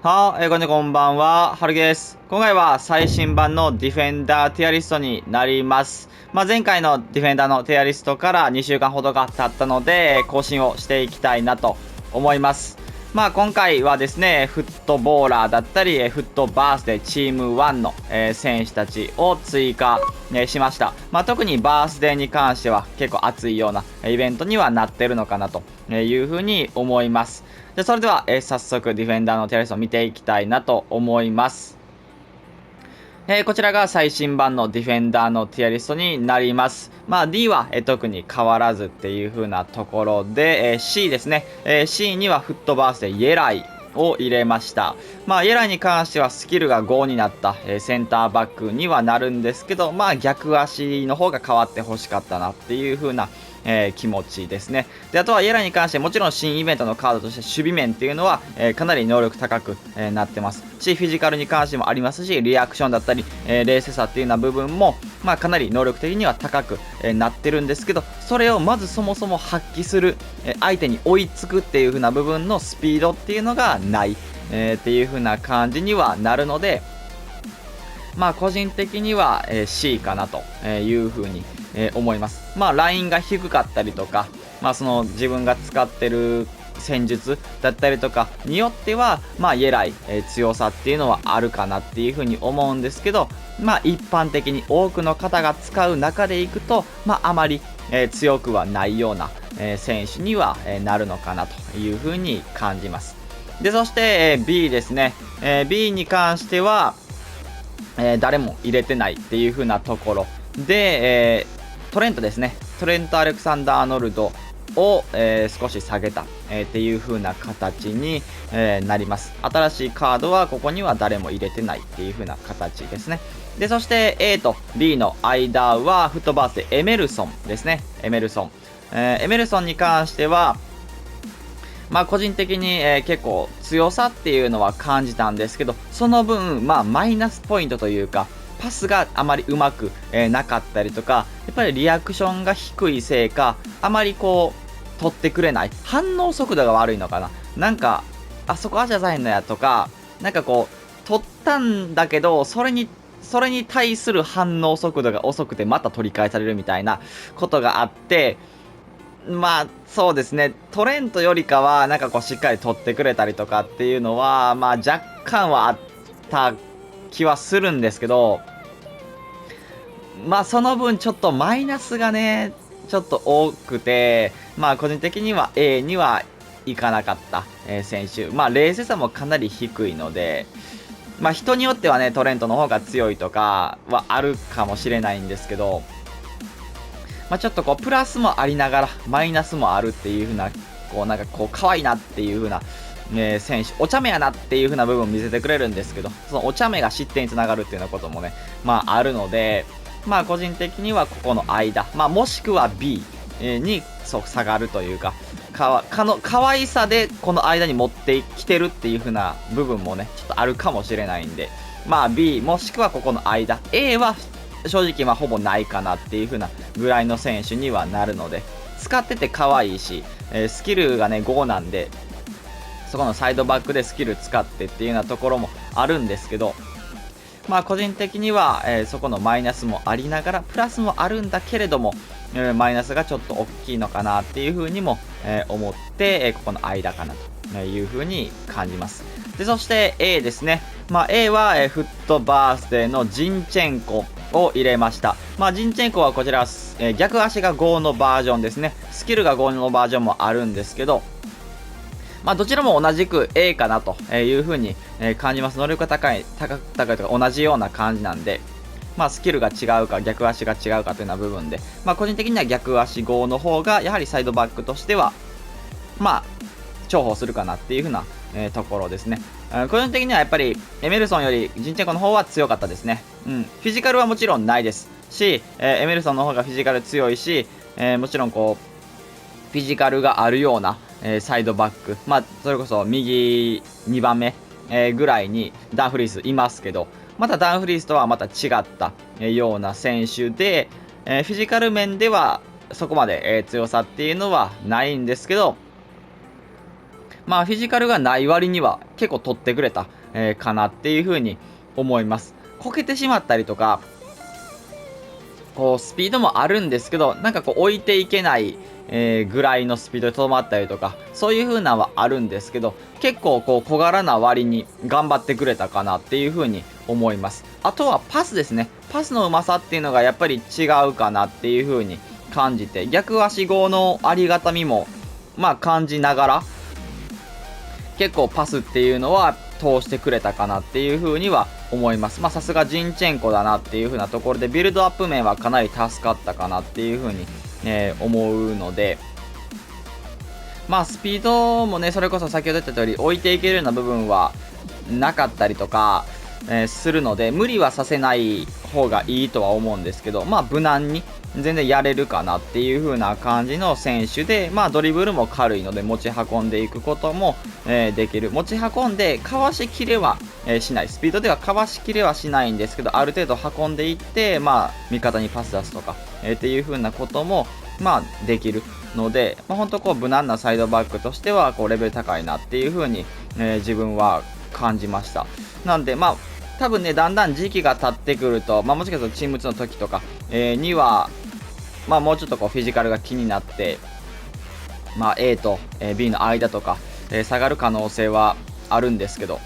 こんばんは、はるです。今回は最新版のディフェンダーティアリストになります。前回のディフェンダーのティアリストから2週間ほどが経ったので、更新をしていきたいなと思います。今回はですね、フットボーラーだったり、フットバースデーチーム1の、選手たちを追加、しました。特にバースデーに関しては結構熱いようなイベントにはなってるのかなというふうに思います。それでは、早速ディフェンダーのテラリストを見ていきたいなと思います。こちらが最新版のディフェンダーのティアリストになります。D は、特に変わらずっていう風なところで、C ですね。C にはフットバースでイエライを入れました。イエライに関してはスキルが5になった、センターバックにはなるんですけど、逆足の方が変わって欲しかったなっていう風な気持ちですね。で、あとはイエラに関してもちろん新イベントのカードとして守備面っていうのは、かなり能力高く、なってますし、フィジカルに関してもありますし、リアクションだったり、冷静さっていうような部分も、かなり能力的には高く、なってるんですけど、それをまずそもそも発揮する、相手に追いつくっていう風な部分のスピードっていうのがない、っていう風な感じにはなるので、個人的には、C かなという風に、思います。ラインが低かったりとか、その自分が使ってる戦術だったりとかによっては、イエライ、強さっていうのはあるかなっていう風に思うんですけど、一般的に多くの方が使う中でいくと、あまり、強くはないような、選手には、なるのかなという風に感じます。で、そして、B ですね。B に関しては、誰も入れてないっていう風なところで、トレントですね。トレント・アレクサンダー・アーノルドを、少し下げた、っていう風な形に、なります。新しいカードはここには誰も入れてないっていう風な形ですね。で、そして A と B の間はフットバースでエメルソンですね。エメルソン。エメルソンに関しては、個人的に、結構強さっていうのは感じたんですけど、その分、マイナスポイントというか、パスがあまりうまく、なかったりとか、やっぱりリアクションが低いせいか、あまりこう、取ってくれない。反応速度が悪いのかな。なんか、あそこ足じゃないのやとか、なんかこう、取ったんだけど、それに対する反応速度が遅くてまた取り返されるみたいなことがあって、そうですね。トレントよりかは、なんかこう、しっかり取ってくれたりとかっていうのは、若干はあった気はするんですけど、その分ちょっとマイナスがね、ちょっと多くて、個人的には A にはいかなかった、選手。冷静さもかなり低いので、人によってはね、トレントの方が強いとかはあるかもしれないんですけど、ちょっとこう、プラスもありながら、マイナスもあるっていう風な、こう、なんかこう、可愛いなっていう風な、選手、お茶目やなっていう風な部分を見せてくれるんですけど、そのお茶目が失点につながるっていうようなこともね、あるので、個人的にはここの間、もしくは B に、下がるというか、可愛さでこの間に持ってきてるっていう風な部分もね、ちょっとあるかもしれないんで、B もしくはここの間、A は正直ほぼないかなっていう風なぐらいの選手にはなるので、使ってて可愛いし、スキルがね5なんで、そこのサイドバックでスキル使ってっていうようなところもあるんですけど、個人的には、そこのマイナスもありながらプラスもあるんだけれども、マイナスがちょっと大きいのかなっていう風にも、思って、ここの間かなという風に感じます。で、そして A ですね。A は、フットバースデーのジンチェンコを入れました。ジンチェンコはこちら、逆足が5のバージョンですね。スキルが5のバージョンもあるんですけど、どちらも同じく A かなという風に感じます。能力が高いとか同じような感じなんで、スキルが違うか逆足が違うかというような部分で、個人的には逆足5の方がやはりサイドバックとしては、重宝するかなっていう風な、ところですね。個人的にはやっぱりエメルソンよりジンチェンコの方は強かったですね。フィジカルはもちろんないですし、エメルソンの方がフィジカル強いし、もちろんこうフィジカルがあるような、サイドバック、それこそ右2番目、ぐらいにダンフリースいますけど、またダンフリースとはまた違った、ような選手で、フィジカル面ではそこまで、強さっていうのはないんですけど、まあフィジカルがない割には結構取ってくれた、かなっていう風に思います。こけてしまったりとか、こうスピードもあるんですけど、なんかこう置いていけない、ぐらいのスピードでとどまったりとか、そういう風なのはあるんですけど、結構こう小柄な割に頑張ってくれたかなっていう風に思います。あとはパスですね。パスのうまさっていうのがやっぱり違うかなっていう風に感じて、逆足号のありがたみもまあ感じながら、結構パスっていうのは通してくれたかなっていう風には思います。まあさすがジンチェンコだなっていう風なところで、ビルドアップ面はかなり助かったかなっていう風に、思うので、まあスピードもね、それこそ先ほど言った通り置いていけるような部分はなかったりとか、するので、無理はさせない方がいいとは思うんですけど、まあ無難に全然やれるかなっていう風な感じの選手で、まあドリブルも軽いので持ち運んでいくことも、できる。持ち運んでかわしきれは、しない。スピードではかわしきれはしないんですけど、ある程度運んでいって、まあ味方にパス出すとか、っていう風なこともまあできるので、まあ、本当こう無難なサイドバックとしてはこうレベル高いなっていう風に、自分は感じました。なんでまあ多分ね、だんだん時期が経ってくると、まあ、もしかするとチーム2の時とか、には、まあ、もうちょっとこうフィジカルが気になって、まあ、A と B の間とか、下がる可能性はあるんですけど、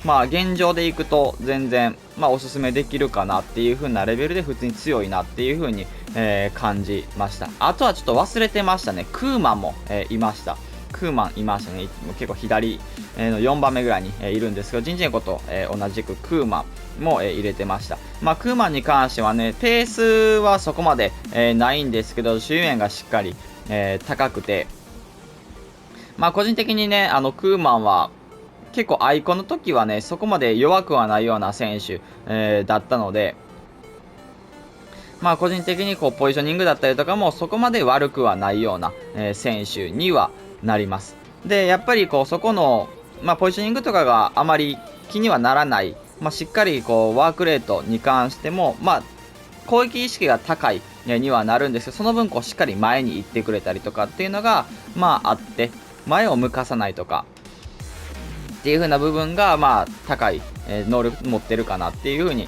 まあ現状でいくと全然、まあ、おすすめできるかなっていう風なレベルで普通に強いなっていう風に、感じました。あとはちょっと忘れてましたね。クーマンも、いました。クーマンいましたね。結構左の4番目ぐらいにいるんですけど、ジンジェンコと同じくクーマンも入れてました。まあ、クーマンに関してはね、ペースはそこまでないんですけど、守備面がしっかり高くて、まあ個人的にね、クーマンは結構アイコンの時はね、そこまで弱くはないような選手、だったので、まあ個人的にこうポジショニングだったりとかもそこまで悪くはないような、選手にはなります。で、やっぱりこうそこの、まあポジショニングとかがあまり気にはならない、まあしっかりこうワークレートに関しても、まあ攻撃意識が高いにはなるんですけど、その分こうしっかり前に行ってくれたりとかっていうのが、まああって、前を向かさないとか、っていう風な部分が、まあ、高い、能力持ってるかなっていう風に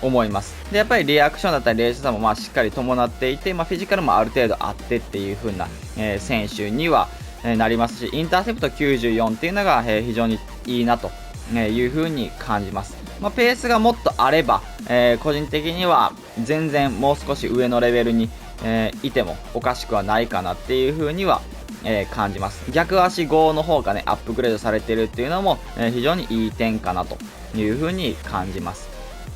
思います。で、やっぱりリアクションだったり冷静さも、まあ、しっかり伴っていて、まあ、フィジカルもある程度あってっていう風な、選手には、なりますし、インターセプト94っていうのが、非常にいいなと、いう風に感じます。まあ、ペースがもっとあれば、個人的には全然もう少し上のレベルに、いてもおかしくはないかなっていう風には感じます。逆足5の方がね、アップグレードされてるっていうのも、非常にいい点かなという風に感じます。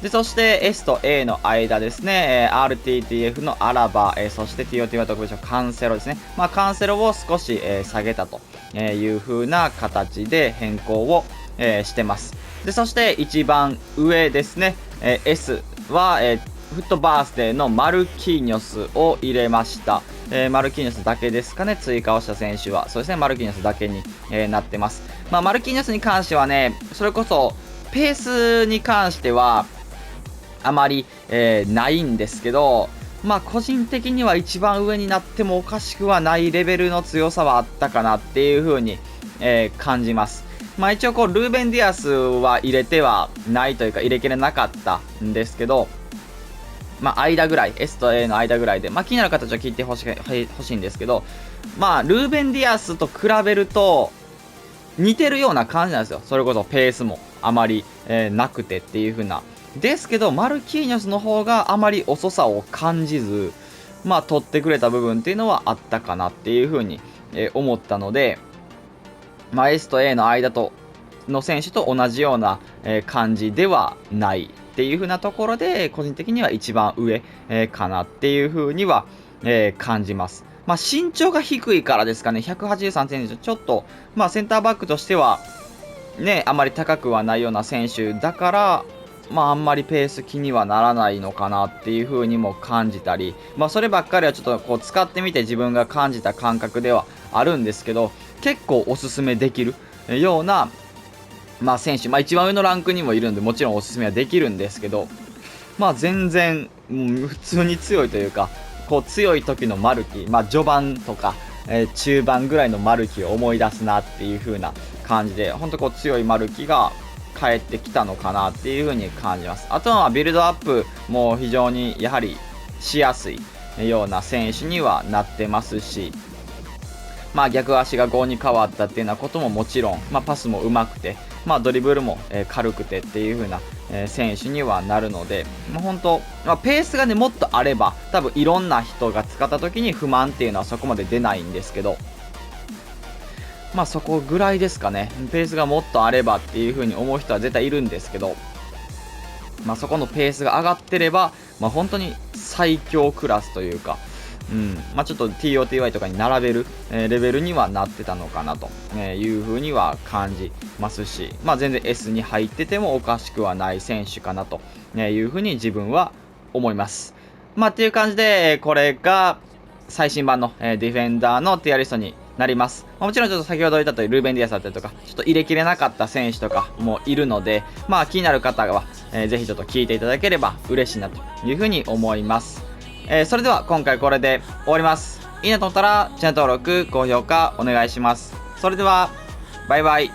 で、そして S と A の間ですね、RTTF のアラバ、そして TOT 特別賞カンセロですね。まあ、カンセロを少し、下げたという風な形で変更を、してます。で、そして一番上ですね、S は、フットバースデーのマルキーニョスを入れました。マルキーニョスだけですかね、追加をした選手は。そうですね、マルキーニョスだけに、なってます。まあ、マルキーニョスに関してはね、それこそ、ペースに関しては、あまり、ないんですけど、まあ、個人的には一番上になってもおかしくはないレベルの強さはあったかなっていう風に、感じます。まあ、一応こう、ルーベン・ディアスは入れてはないというか、入れきれなかったんですけど、まあ、間ぐらい、S と A の間ぐらいで、まあ、気になる方は聞いてほしいんですけど、まあ、ルーベン・ディアスと比べると、似てるような感じなんですよ。それこそペースもあまり、なくてっていう風な。ですけど、マルキーニョスの方があまり遅さを感じず、まあ、取ってくれた部分っていうのはあったかなっていう風に、思ったので、まあ、S と A の間の選手と同じような、感じではないっていう風なところで、個人的には一番上、かなっていう風には、感じます。まあ、身長が低いからですかね、183センチ、ちょっと、まあ、センターバックとしては、ね、あまり高くはないような選手だから、まあ、あんまりペース気にはならないのかなっていう風にも感じたり、まあ、そればっかりはちょっとこう使ってみて自分が感じた感覚ではあるんですけど、結構おすすめできるような、まあ、選手、まあ、一番上のランクにもいるんで、もちろんおすすめはできるんですけど、まあ、全然、普通に強いというか、こう強い時のマルキ、まあ、序盤とか、中盤ぐらいのマルキを思い出すなっていう風な感じで、本当こう強いマルキが帰ってきたのかなっていう風に感じます。あとはビルドアップも非常にやはりしやすいような選手にはなってますし、逆足が5に変わったっていうようなことももちろん、パスも上手くて、ドリブルも軽くてっていう風な選手にはなるので、本当、ペースがねもっとあれば多分いろんな人が使った時に不満っていうのはそこまで出ないんですけど、そこぐらいですかね。ペースがもっとあればっていう風に思う人は絶対いるんですけど、そこのペースが上がってれば、本当に最強クラスというか、ちょっと TOTY とかに並べる、レベルにはなってたのかなという風には感じますし、全然 S に入っててもおかしくはない選手かなという風に自分は思います。っていう感じで、これが最新版のディフェンダーのティアリストになります。もちろんちょっと先ほど言ったとおりルーベン・ディアスだったりとか、ちょっと入れきれなかった選手とかもいるので、気になる方は、ぜひちょっと聞いていただければ嬉しいなという風に思います。それでは今回これで終わります。いいなと思ったらチャンネル登録、高評価お願いします。それではバイバイ。